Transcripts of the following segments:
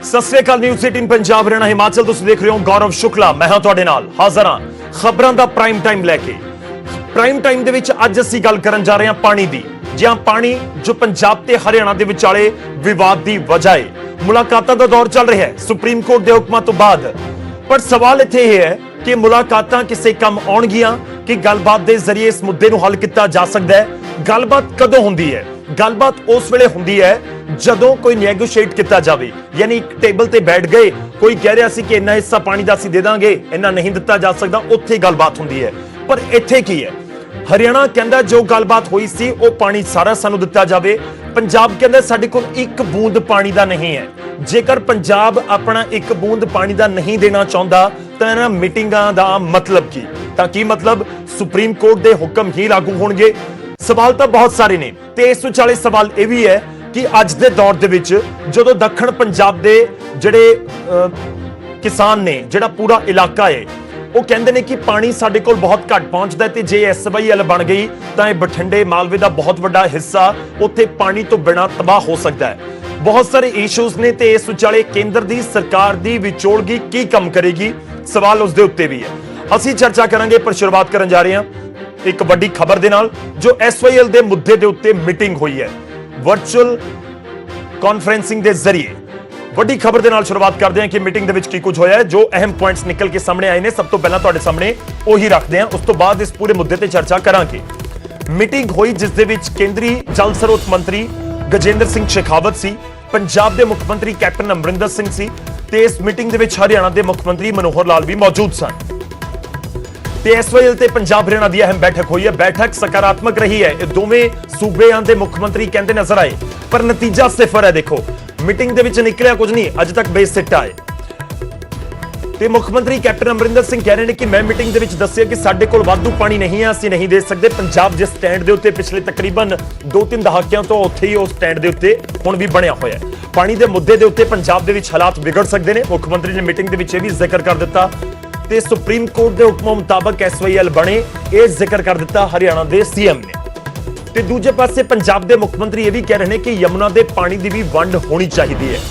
सत श्री अकाल। न्यूज़ 18 पंजाब हरियाणा हिमाचल तुसीं देख रहे हो। गौरव शुक्ला मैं हां तुहाडे नाल हाज़र हां खबरां दा प्राइम टाइम लैके। प्राइम टाइम दे विच अज असीं गल करन जा रहे हां पानी दी। जी हां, पानी जो पंजाब ते हरियाणा दे विचाले विवाद दी वजह है। मुलाकातां दा दौर चल रहा है सुप्रीम कोर्ट दे हुक्मां तो बाद, पर सवाल इत्थे यह है कि मुलाकातां किसे कम आउणगियां कि गलबात दे जरिए इस मुद्दे नूं हल किया जा सकदा है। गलबात कदों हुंदी है? गलबात उस वेले हुंदी है जदों कोई नैगोशिएट किया जाए, यानी एक टेबल ते बैठ गए, कोई कह रहा सी कि इन्ना हिस्सा पानी दा असीं दे दांगे, इन्ना नहीं दिता जा सकदा, उत्थे गलबात हुंदी है। पर इत्थे की है? हरियाणा कहंदा जो गलबात हुई सी वो पानी सारा सानू दिता जावे। पंजाब कहंदा साडे कोल एक बूंद पानी दा नहीं है। जेकर पंजाब अपना एक बूंद पानी दा नहीं देना चाहुंदा तां इन्हां मीटिंगां दा मतलब की? तां की मतलब सुप्रीम कोर्ट दे हुक्म ही लागू होणगे? सवाल तो बहुत सारे ने ते इस विचाले सवाल यह भी है कि अज दे दौर दे विच जदों दक्षिण पंजाब दे जिहड़े किसान ने, जिहड़ा पूरा इलाका है, वो कहते हैं कि पानी साडे कोल बहुत घट पहुंचता है ते जे SYL बन गई तो यह बठिंडे मालवे का बहुत बड़ा हिस्सा उत्थे पानी तो बिना तबाह हो सकता है। बहुत सारे इशूज ने ते इस विचाले केंद्र दी सरकार दी विचोलगी की कम करेगी, सवाल उसदे उत्ते भी है। असीं चर्चा करांगे, पर शुरुआत करन जा रहे हैं एक वड्डी खबर दे नाल जो SYL दे मुद्दे दे उत्ते मीटिंग हुई है वर्चुअल कॉन्फ्रेंसिंग दे जरिए। वड्डी खबर दे नाल शुरुआत करते हैं कि मीटिंग दे विच की कुछ होया है, जो अहम पॉइंट्स निकल के सामने आए ने। सब तो पहला तुहाडे सामने ओही रखते हैं, उस तो बाद इस पूरे मुद्दे ते चर्चा करांगे। मीटिंग हुई जिस दे विच केंद्रीय जल स्रोत मंत्री गजेंद्र सिंह शेखावत सी, पंजाब दे मुख्यमंत्री कैप्टन अमरिंदर सिंह सी ते इस मीटिंग दे विच हरियाणा दे मुख्यमंत्री मनोहर लाल भी मौजूद सन। SYL ते पंजाब हरियाणा की अहम बैठक हुई है। बैठक सकारात्मक रही है। दोवें सूबेआं दे मुख्यमंत्री कहते नजर आए, पर नतीजा सिफर है। देखो मीटिंग दे विच निकलिया कुछ नहीं, अज तक बेसिट्टा है। ते मुख्यमंत्री कैप्टन अमरिंदर सिंह कह रहे हैं कि मैं मीटिंग दे विच दस्सिया कि साडे कोल वाधू पानी नहीं है, असीं नहीं दे सकते। पंजाब जिस स्टैंड दे उत्ते पिछले तकरीबन 2-3 दहाकियां तो उत्थे ही उस स्टैंड दे उत्ते हुण भी बनया होया है। पानी दे मुद्दे दे उत्ते पंजाब दे विच हालात बिगड़ सकदे ने। मुख्यमंत्री ने मीटिंग दे विच इह भी जिक्र कर दिता ते सुप्रीम कोर्ट के हुक्म मुताबक SYL बने, यह जिक्र कर दिता हरियाणा के CM ने। ते दूजे पासे पंजाब के मुख्यमंत्री यह भी कह रहे हैं कि यमुना के पानी की भी वंड होनी चाहिए है।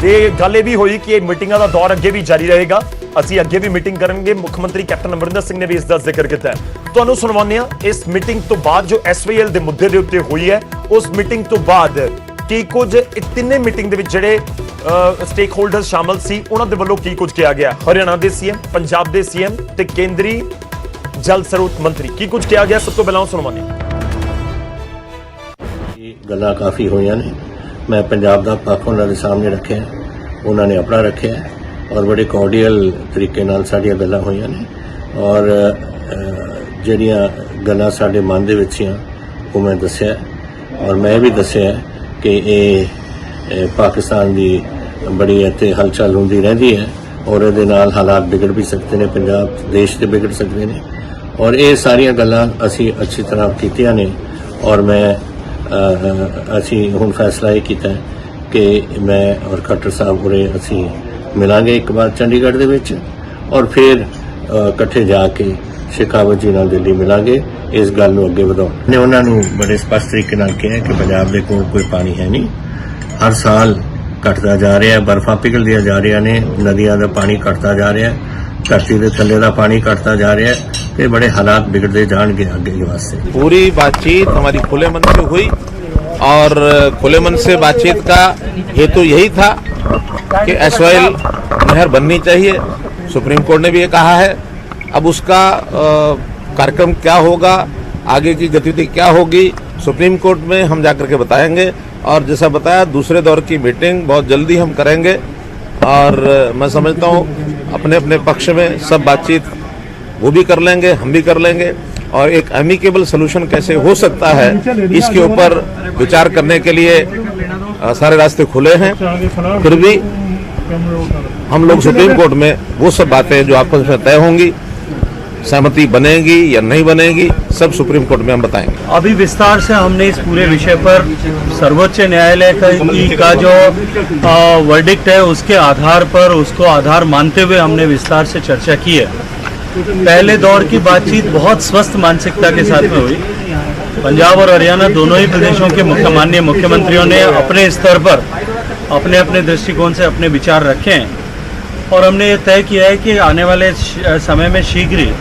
ते गल भी हुई कि मीटिंगां का दौर अगे भी जारी रहेगा, असीं अगे भी मीटिंग करेंगे। मुख्यमंत्री कैप्टन अमरिंदर सिंह ने भी इसका जिक्र किया है। तुहानूं सुणवाउने आ इस मीटिंग तो बाद जो SYL के मुद्दे के उत्ते हुई है, उस मीटिंग तो बाद की कुछ तिन्ने मीटिंग दे विच जिहड़े स्टेक होल्डर्स शामिल सी उन्हां दे वल्लों की कुछ किया गया। हरियाणा के CM, पंजाब के CM ते केंद्रीय जल स्रोत मंत्री की कुछ किया गया, सब तो पहला सुणवाने। गल्लां काफ़ी होईयां ने। मैं पंजाब दा पक्ष उन्हां दे सामने रखिया, उन्होंने अपना रखिया और बड़े कॉर्डियल तरीके नाल साडियां गल्लां होईयां ने और जिहड़ियां गल्लां साडे मन दे विच सीआं वो मैं दस्सिया और मैं भी दस्सिया कि ये पाकिस्तान की बड़ी इत्थे हलचल होंदी रहिंदी है और इहदे नाल हालात बिगड़ भी सकते हैं, पंजाब देश के बिगड़ सकते हैं और ये सारियां गल्लां असीं अच्छी तरह कीतियां ने। और मैं असीं हुण फैसला ये कीता है कि मैं और खट्टर साहब उरे असीं मिलांगे एक बार चंडीगढ़ दे विच और फिर इकट्ठे जाके शेखावत जी नाल दिल्ली मिलांगे, इस गल नूं अगे वधाउण। ने उन्हां नूं बड़े स्पष्ट तरीके नाल कहा कि पंजाब दे कोल कोई पानी है नहीं, हर साल घटता जा रहा है, बर्फा पिघलदियां जा रही ने, नदियां का पानी घटता जा रहा है, धरती के थल्ले का पानी घटता जा रहा है, ये बड़े हालात बिगड़ते जाएंगे आगे के वास्ते। पूरी बातचीत हमारी खुले मन से हुई और खुले मन से बातचीत का हेतु यही था कि SYL नहर बननी चाहिए। सुप्रीम कोर्ट ने भी ये कहा है। अब उसका कार्यक्रम क्या होगा, आगे की गतिविधि क्या होगी, सुप्रीम कोर्ट में हम जाकर के बताएंगे। और जैसा बताया, दूसरे दौर की मीटिंग बहुत जल्दी हम करेंगे और मैं समझता हूँ अपने अपने पक्ष में सब बातचीत वो भी कर लेंगे, हम भी कर लेंगे और एक एमिकेबल सलूशन कैसे हो सकता है इसके ऊपर विचार करने के लिए सारे रास्ते खुले हैं। फिर भी हम लोग सुप्रीम कोर्ट में वो सब बातें जो आपस में तय होंगी, सहमति बनेगी या नहीं बनेगी, सब सुप्रीम कोर्ट में हम बताएंगे। अभी विस्तार से हमने इस पूरे विषय पर सर्वोच्च न्यायालय का जो वर्डिक्ट है उसके आधार पर, उसको आधार मानते हुए हमने विस्तार से चर्चा की है। पहले दौर की बातचीत बहुत स्वस्थ मानसिकता के साथ में हुई। पंजाब और हरियाणा दोनों ही प्रदेशों के माननीय मुख्यमंत्रियों ने अपने स्तर पर अपने अपने दृष्टिकोण से अपने विचार रखे हैं और हमने ये तय किया है कि आने वाले समय में शीघ्र ही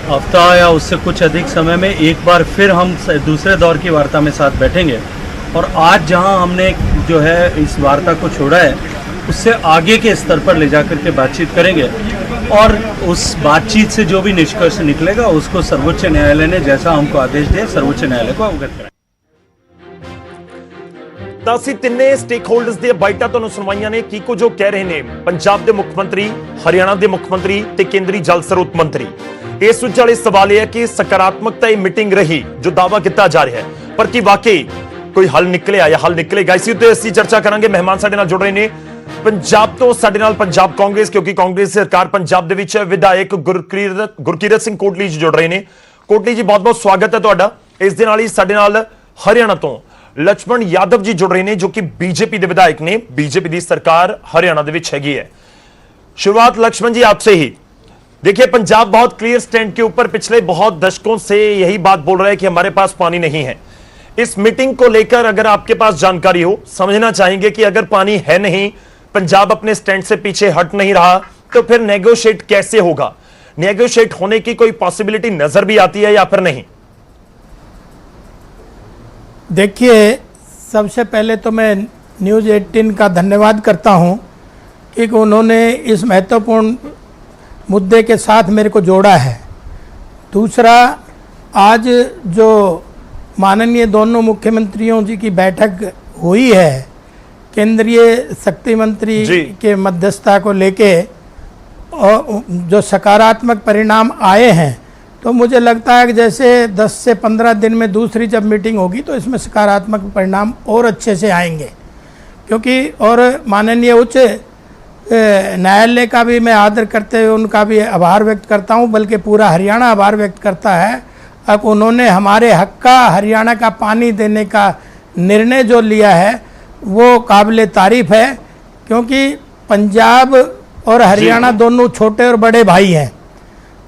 हफ्ता या उससे कुछ अधिक समय में एक बार फिर हम दूसरे दौर की वार्ता में साथ बैठेंगे और आज जहां हमने जो है इस वार्ता को छोड़ा है उससे आगे के स्तर पर ले जाकर के बातचीत करेंगे और उस बातचीत से जो भी निष्कर्ष निकलेगा उसको सर्वोच्च न्यायालय ने जैसा हमको आदेश दिया सर्वोच्च न्यायालय को अवगत कराएं। ਤਾਂ ਅਸੀਂ ਤਿੰਨੇ ਸਟੇਕ ਹੋਲਡਰਸ ਦੀਆਂ ਬਾਈਟਾਂ ਤੁਹਾਨੂੰ ਸੁਣਵਾਈਆਂ ਨੇ ਕੀ ਕੁਝ ਉਹ ਕਹਿ ਰਹੇ ਨੇ ਪੰਜਾਬ ਦੇ ਮੁੱਖ ਮੰਤਰੀ, ਹਰਿਆਣਾ ਦੇ ਮੁੱਖ ਮੰਤਰੀ ਤੇ ਕੇਂਦਰੀ ਜਲ ਸਰੋਤ ਮੰਤਰੀ। ਇਸ ਵਿਚਾਲੇ ਸਵਾਲ ਇਹ ਹੈ ਕਿ ਸਕਾਰਾਤਮਕ ਇਹ ਮੀਟਿੰਗ ਰਹੀ ਜੋ ਦਾਅਵਾ ਕੀਤਾ ਜਾ ਰਿਹਾ ਹੈ ਪਰ ਕੀ ਵਾਕਈ ਕੋਈ ਹੱਲ ਨਿਕਲਿਆ ਜਾਂ ਹੱਲ ਨਿਕਲੇਗਾ, ਇਸੇ ਉੱਤੇ ਅਸੀਂ ਚਰਚਾ ਕਰਾਂਗੇ। ਮਹਿਮਾਨ ਸਾਡੇ ਨਾਲ ਜੁੜ ਰਹੇ ਨੇ ਪੰਜਾਬ ਤੋਂ, ਸਾਡੇ ਨਾਲ ਪੰਜਾਬ ਕਾਂਗਰਸ ਕਿਉਂਕਿ ਕਾਂਗਰਸ ਸਰਕਾਰ ਪੰਜਾਬ ਦੇ ਵਿੱਚ ਵਿਧਾਇਕ ਗੁਰਕੀਰਤ ਸਿੰਘ ਕੋਟਲੀ ਜੀ ਜੁੜ ਰਹੇ ਨੇ। ਕੋਟਲੀ ਜੀ ਬਹੁਤ ਬਹੁਤ ਸਵਾਗਤ ਹੈ ਤੁਹਾਡਾ। ਇਸ ਦੇ ਨਾਲ ਹੀ ਸਾਡੇ ਨਾਲ ਹਰਿਆਣਾ ਤੋਂ लक्ष्मण यादव जी जुड़ रहे हैं जो कि बीजेपी के विधायक ने, बीजेपी की सरकार हरियाणा दे विच हैगी है। शुरुआत लक्ष्मण जी आपसे ही। देखिए पंजाब बहुत क्लियर स्टैंड के ऊपर पिछले बहुत दशकों से यही बात बोल रहा है कि हमारे पास पानी नहीं है। इस मीटिंग को लेकर अगर आपके पास जानकारी हो, समझना चाहेंगे कि अगर पानी है नहीं, पंजाब अपने स्टैंड से पीछे हट नहीं रहा तो फिर नेगोशिएट कैसे होगा? नेगोशिएट होने की कोई पॉसिबिलिटी नजर भी आती है या फिर नहीं? देखिए, सबसे पहले तो मैं न्यूज़ 18 का धन्यवाद करता हूं कि उन्होंने इस महत्वपूर्ण मुद्दे के साथ मेरे को जोड़ा है। दूसरा, आज जो माननीय दोनों मुख्यमंत्रियों जी की बैठक हुई है केंद्रीय शक्ति मंत्री के मध्यस्थता को लेके और जो सकारात्मक परिणाम आए हैं तो मुझे लगता है कि जैसे 10 से 15 दिन में दूसरी जब मीटिंग होगी तो इसमें सकारात्मक परिणाम और अच्छे से आएंगे, क्योंकि और माननीय उच्च न्यायालय का भी मैं आदर करते हुए उनका भी आभार व्यक्त करता हूं, बल्कि पूरा हरियाणा आभार व्यक्त करता है। अब उन्होंने हमारे हक का हरियाणा का पानी देने का निर्णय जो लिया है वो काबिल तारीफ है, क्योंकि पंजाब और हरियाणा दोनों छोटे और बड़े भाई हैं।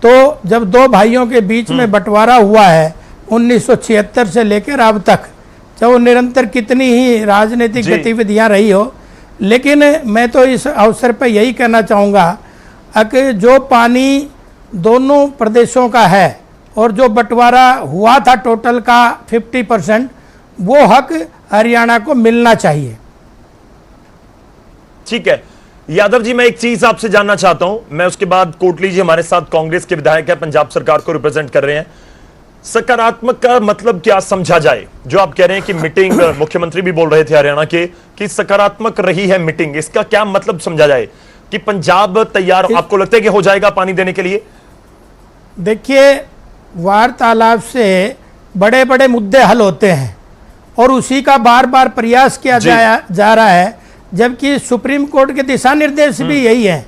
तो जब दो भाइयों के बीच में बंटवारा हुआ है 1976 से लेकर अब तक, चाहे वो निरंतर कितनी ही राजनीतिक गतिविधियां रही हो, लेकिन मैं तो इस अवसर पर यही कहना चाहूँगा कि जो पानी दोनों प्रदेशों का है और जो बंटवारा हुआ था टोटल का 50%, वो हक हरियाणा को मिलना चाहिए। ठीक है यादव जी, मैं एक चीज आपसे जानना चाहता हूं, मैं उसके बाद कोटली जी हमारे साथ कांग्रेस के विधायक है, पंजाब सरकार को रिप्रेजेंट कर रहे हैं। सकारात्मक का मतलब क्या समझा जाए? जो आप कह रहे हैं कि मीटिंग मुख्यमंत्री भी बोल रहे थे हरियाणा के कि सकारात्मक रही है मीटिंग, इसका क्या मतलब समझा जाए कि पंजाब तैयार, आपको लगता है कि हो जाएगा पानी देने के लिए? देखिए, वार्तालाप से बड़े बड़े मुद्दे हल होते हैं और उसी का बार बार प्रयास किया जा रहा है, जबकि सुप्रीम कोर्ट के दिशा निर्देश भी यही है,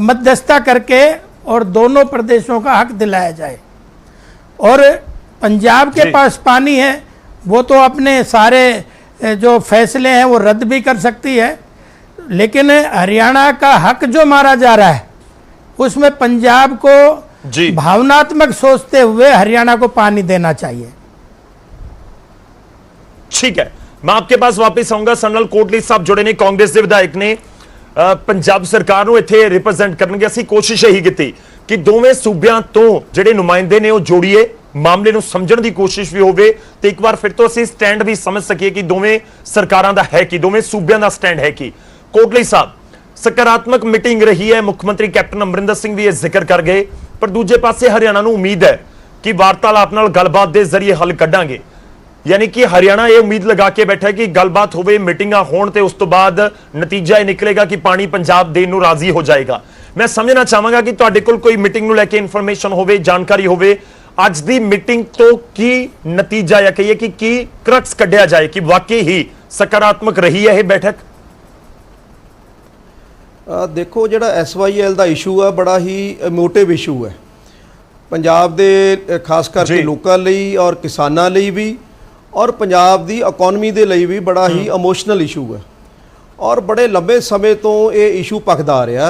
मध्यस्थता करके और दोनों प्रदेशों का हक दिलाया जाए। और पंजाब के पास पानी है, वो तो अपने सारे जो फैसले हैं वो रद्द भी कर सकती है, लेकिन हरियाणा का हक जो मारा जा रहा है उसमें पंजाब को भावनात्मक सोचते हुए हरियाणा को पानी देना चाहिए। ठीक है, मैं आपके पास वापस आऊंगा। सनल कोटली साहब जुड़े ने, कांग्रेस के विधायक ने पंजाब सरकार ਨੂੰ ਇੱਥੇ ਰਿਪਰੈਜ਼ੈਂਟ ਕਰਨ ਦੀ ਅਸੀਂ ਕੋਸ਼ਿਸ਼ ਇਹੀ ਕੀਤੀ ਕਿ ਦੋਵੇਂ ਸੂਬਿਆਂ ਤੋਂ ਜਿਹੜੇ ਨੁਮਾਇੰਦੇ ਨੇ ਉਹ ਜੋੜੀਏ, ਮਾਮਲੇ ਨੂੰ ਸਮਝਣ ਦੀ ਕੋਸ਼ਿਸ਼ ਵੀ ਹੋਵੇ ਤੇ ਇੱਕ ਵਾਰ ਫਿਰ ਤੋਂ ਅਸੀਂ ਸਟੈਂਡ ਵੀ ਸਮਝ ਸਕੀਏ ਕਿ ਦੋਵੇਂ ਸਰਕਾਰਾਂ ਦਾ ਹੈ ਕਿ ਦੋਵੇਂ ਸੂਬਿਆਂ ਦਾ ਸਟੈਂਡ ਹੈ ਕਿ। ਕੋਟਲੀ ਸਾਹਿਬ, सकारात्मक मीटिंग रही है, मुख्यमंत्री कैप्टन अमरिंदर सिंह भी यह जिक्र कर गए, पर दूजे पासे हरियाणा ਨੂੰ उम्मीद है कि वार्तालाप ਨਾਲ ਗੱਲਬਾਤ ਦੇ ਜ਼ਰੀਏ ਹੱਲ ਕੱਢਾਂਗੇ। यानी कि हरियाणा ये उम्मीद लगा के बैठा है कि गलबात होवे, मीटिंगां होण ते उस तो बाद नतीजा ये निकलेगा कि पानी पंजाब देण नूं राजी हो जाएगा। मैं समझना चाहांगा कि तुहाडे कोल कोई मीटिंग नूं लैके इन्फॉर्मेशन होवे, जानकारी होवे, अज दी मीटिंग तो की नतीजा या कहिए कि की क्रक्स कढ़िया जाए कि वाकई ही सकारात्मक रही है यह बैठक? देखो, जिहड़ा SYL दा इशू है बड़ा ही इमोटिव इशू है पंजाब दे, खास करके लोकां लई और किसानां लई भी, और पंजाब दी इकोनॉमी दे लई भी बड़ा ही इमोशनल इशू है और बड़े लंबे समय तो ये इशू पकदा आ रहा।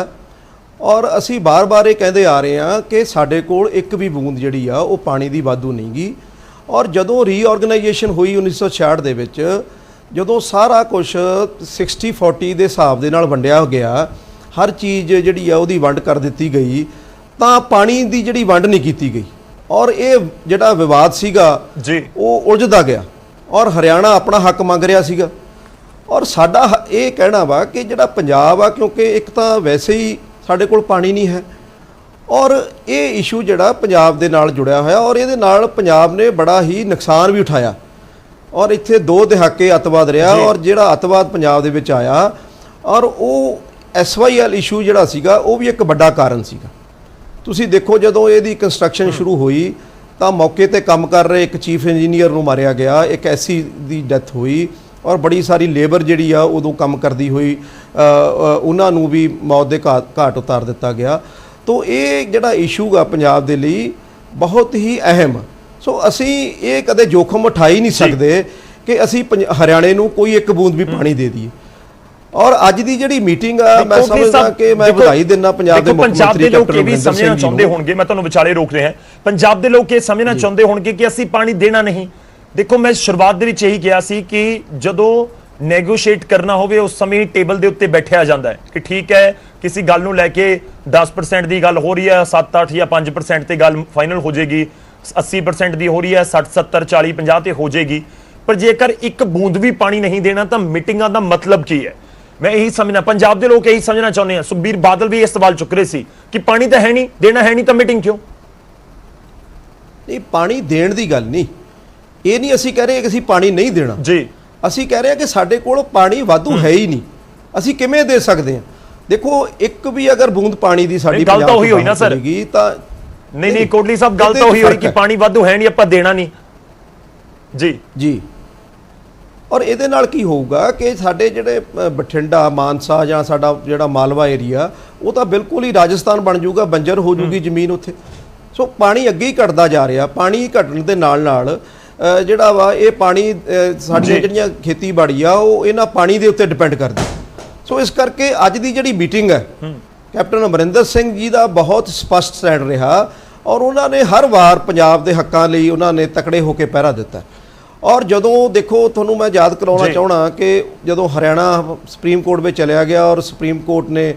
और असी बार बार ये कहते आ रहे हैं कि साडे कोल एक भी बूंद जिहड़ी आ वो पानी दी वाधू नहीं गी। और जदों रीऑर्गेनाइजेशन हुई 1966 दे विच ਜਦੋਂ ਸਾਰਾ ਕੁਝ 60-40 ਦੇ ਹਿਸਾਬ ਦੇ ਨਾਲ ਵੰਡਿਆ ਗਿਆ, ਹਰ ਚੀਜ਼ ਜਿਹੜੀ ਆ ਉਹਦੀ ਵੰਡ ਕਰ ਦਿੱਤੀ ਗਈ, ਤਾਂ ਪਾਣੀ ਦੀ ਜਿਹੜੀ ਵੰਡ ਨਹੀਂ ਕੀਤੀ ਗਈ ਔਰ ਇਹ ਜਿਹੜਾ ਵਿਵਾਦ ਸੀਗਾ ਜੀ ਉਹ ਉਲਝਦਾ ਗਿਆ ਔਰ ਹਰਿਆਣਾ ਆਪਣਾ ਹੱਕ ਮੰਗ ਰਿਹਾ ਸੀਗਾ। ਔਰ ਸਾਡਾ ਇਹ ਕਹਿਣਾ ਵਾ ਕਿ ਜਿਹੜਾ ਪੰਜਾਬ ਆ, ਕਿਉਂਕਿ ਇੱਕ ਤਾਂ ਵੈਸੇ ਹੀ ਸਾਡੇ ਕੋਲ ਪਾਣੀ ਨਹੀਂ ਹੈ ਔਰ ਇਹ ਇਸ਼ੂ ਜਿਹੜਾ ਪੰਜਾਬ ਦੇ ਨਾਲ ਜੁੜਿਆ ਹੋਇਆ ਔਰ ਇਹਦੇ ਨਾਲ ਪੰਜਾਬ ਨੇ ਬੜਾ ਹੀ ਨੁਕਸਾਨ ਵੀ ਉਠਾਇਆ ਔਰ ਇੱਥੇ 2 ਦਹਾਕੇ ਅੱਤਵਾਦ ਰਿਹਾ ਔਰ ਜਿਹੜਾ ਅੱਤਵਾਦ ਪੰਜਾਬ ਦੇ ਵਿੱਚ ਆਇਆ ਔਰ ਉਹ SYL ਇਸ਼ੂ ਜਿਹੜਾ ਸੀਗਾ ਉਹ ਵੀ ਇੱਕ ਵੱਡਾ ਕਾਰਨ ਸੀਗਾ। ਤੁਸੀਂ ਦੇਖੋ ਜਦੋਂ ਇਹਦੀ ਕੰਸਟਰਕਸ਼ਨ ਸ਼ੁਰੂ ਹੋਈ ਤਾਂ ਮੌਕੇ ਤੇ ਕੰਮ ਕਰ ਰਹੇ ਇੱਕ ਚੀਫ ਇੰਜੀਨੀਅਰ ਨੂੰ ਮਾਰਿਆ ਗਿਆ, ਇੱਕ SC ਦੀ ਡੈਥ ਹੋਈ ਔਰ ਬੜੀ ਸਾਰੀ ਲੇਬਰ ਜਿਹੜੀ ਆ ਉਦੋਂ ਕੰਮ ਕਰਦੀ ਹੋਈ ਉਹਨਾਂ ਨੂੰ ਵੀ ਮੌਤ ਦੇ ਘਾਟ ਉਤਾਰ ਦਿੱਤਾ ਗਿਆ। ਤੋ ਇਹ ਜਿਹੜਾ ਇਸ਼ੂ ਆ ਪੰਜਾਬ ਦੇ ਲਈ ਬਹੁਤ ਹੀ ਅਹਿਮ, ਸੋ ਅਸੀਂ ਇਹ ਕਦੇ ਜੋਖਮ ਉਠਾ ਹੀ ਨਹੀਂ ਸਕਦੇ ਕਿ ਅਸੀਂ ਹਰਿਆਣੇ ਨੂੰ ਕੋਈ ਇੱਕ ਬੂੰਦ ਵੀ ਪਾਣੀ ਦੇ ਦਈਏ। ਔਰ ਅੱਜ ਦੀ ਜਿਹੜੀ ਮੀਟਿੰਗ ਆ ਮੈਂ ਸਮਝਦਾ ਕਿ ਮੈਂ ਵਧਾਈ ਦਿੰਦਾ ਪੰਜਾਬ ਦੇ ਮੁੱਖ ਮੰਤਰੀ ਲੋਕ ਇਹ ਵੀ ਸਮਝਣਾ ਚਾਹੁੰਦੇ ਹੋਣਗੇ, ਮੈਂ ਤੁਹਾਨੂੰ ਵਿਚਾਲੇ ਰੋਕ ਰਿਹਾ, ਪੰਜਾਬ ਦੇ ਲੋਕ ਇਹ ਸਮਝਣਾ ਚਾਹੁੰਦੇ ਹੋਣਗੇ ਕਿ ਅਸੀਂ ਪਾਣੀ ਦੇਣਾ ਨਹੀਂ। ਦੇਖੋ ਮੈਂ ਸ਼ੁਰੂਆਤ ਦੇ ਵਿੱਚ ਇਹੀ ਕਿਹਾ ਸੀ ਕਿ ਜਦੋਂ ਨੈਗੋਸ਼ੀਏਟ ਕਰਨਾ ਹੋਵੇ ਉਸ ਸਮੇਂ ਟੇਬਲ ਦੇ ਉੱਤੇ ਬੈਠਿਆ ਜਾਂਦਾ ਹੈ ਕਿ ਠੀਕ ਹੈ ਕਿਸੇ ਗੱਲ ਨੂੰ ਲੈ ਕੇ 10% ਦੀ ਗੱਲ ਹੋ ਰਹੀ ਹੈ, 7-8 ਜਾਂ 5% ਤੇ ਗੱਲ ਫਾਈਨਲ ਹੋ ਜਾਏਗੀ, 80% ਦੀ ਹੋ ਰਹੀ ਹੈ, 60-70 40-50 ਤੇ ਹੋ ਜਾਏਗੀ, ਪਰ ਜੇਕਰ ਇੱਕ ਬੂੰਦ ਵੀ ਪਾਣੀ ਨਹੀਂ ਦੇਣਾ ਤਾਂ ਮੀਟਿੰਗਾਂ ਦਾ ਮਤਲਬ ਕੀ ਹੈ? ਮੈਂ ਇਹੀ ਸਮਝਣਾ, ਪੰਜਾਬ ਦੇ ਲੋਕ ਇਹੀ ਸਮਝਣਾ ਚਾਹੁੰਦੇ ਆ। ਸੁਖਬੀਰ ਬਾਦਲ ਵੀ ਇਹ ਸਵਾਲ ਚੁੱਕ ਰਹੇ ਸੀ ਕਿ ਪਾਣੀ ਤਾਂ ਹੈ ਨਹੀਂ, ਦੇਣਾ ਹੈ ਨਹੀਂ ਤਾਂ ਮੀਟਿੰਗ ਕਿਉਂ? ਨਹੀਂ, ਪਾਣੀ ਦੇਣ ਦੀ ਗੱਲ ਨਹੀਂ, ਇਹ ਨਹੀਂ ਅਸੀਂ ਕਹਿ ਰਹੇ ਕਿ ਅਸੀਂ ਪਾਣੀ ਨਹੀਂ ਦੇਣਾ ਜੀ, ਅਸੀਂ ਕਹਿ ਰਹੇ ਹਾਂ ਕਿ ਸਾਡੇ ਕੋਲ ਪਾਣੀ ਵਾਧੂ ਹੈ ਹੀ ਨਹੀਂ, ਅਸੀਂ ਕਿਵੇਂ ਦੇ ਸਕਦੇ ਹਾਂ? ਦੇਖੋ ਇੱਕ ਵੀ ਅਗਰ ਬੂੰਦ ਪਾਣੀ ਦੀ ਸਾਡੀ ਗੱਲ ਤਾਂ ਉਹੀ ਹੋਈ ਨਾ ਸਰ, ਤਾਂ ਨਹੀਂ ਕੋਟਲੀ ਸਾਹਿਬ ਗੱਲ ਤਾਂ ਉਹੀ ਹੋਈ ਕਿ ਪਾਣੀ ਵਾਧੂ ਹੈ ਨਹੀਂ, ਆਪਾਂ ਦੇਣਾ ਨਹੀਂ। ਜੀ ਜੀ, ਔਰ ਇਹਦੇ ਨਾਲ ਕੀ ਹੋਊਗਾ ਕਿ ਸਾਡੇ ਜਿਹੜੇ ਬਠਿੰਡਾ ਮਾਨਸਾ ਜਾਂ ਸਾਡਾ ਜਿਹੜਾ ਮਾਲਵਾ ਏਰੀਆ ਉਹ ਤਾਂ ਬਿਲਕੁਲ ਹੀ ਰਾਜਸਥਾਨ ਬਣ ਜਾਊਗਾ, ਬੰਜਰ ਹੋ ਜੂਗੀ ਜ਼ਮੀਨ ਉੱਥੇ। ਸੋ ਪਾਣੀ ਅੱਗੇ ਹੀ ਘਟਦਾ ਜਾ ਰਿਹਾ, ਪਾਣੀ ਘਟਣ ਦੇ ਨਾਲ ਨਾਲ ਜਿਹੜਾ ਵਾ ਇਹ ਪਾਣੀ ਸਾਡੀਆਂ ਜਿਹੜੀਆਂ ਖੇਤੀਬਾੜੀ ਆ ਉਹ ਇਹਨਾਂ ਪਾਣੀ ਦੇ ਉੱਤੇ ਡਿਪੈਂਡ ਕਰਦੀ। ਸੋ ਇਸ ਕਰਕੇ ਅੱਜ ਦੀ ਜਿਹੜੀ ਮੀਟਿੰਗ ਹੈ ਕੈਪਟਨ ਅਮਰਿੰਦਰ ਸਿੰਘ ਜੀ ਦਾ ਬਹੁਤ ਸਪਸ਼ਟ ਸਟੈਂਡ ਰਿਹਾ ਔਰ ਉਹਨਾਂ ਨੇ ਹਰ ਵਾਰ ਪੰਜਾਬ ਦੇ ਹੱਕਾਂ ਲਈ ਉਹਨਾਂ ਨੇ ਤਕੜੇ ਹੋ ਕੇ ਪਹਿਰਾ ਦਿੱਤਾ। ਔਰ ਜਦੋਂ ਦੇਖੋ ਤੁਹਾਨੂੰ ਮੈਂ ਯਾਦ ਕਰਾਉਣਾ ਚਾਹਣਾ ਕਿ ਜਦੋਂ ਹਰਿਆਣਾ ਸੁਪਰੀਮ ਕੋਰਟ ਵਿੱਚ ਚਲਿਆ ਗਿਆ ਔਰ ਸੁਪਰੀਮ ਕੋਰਟ ਨੇ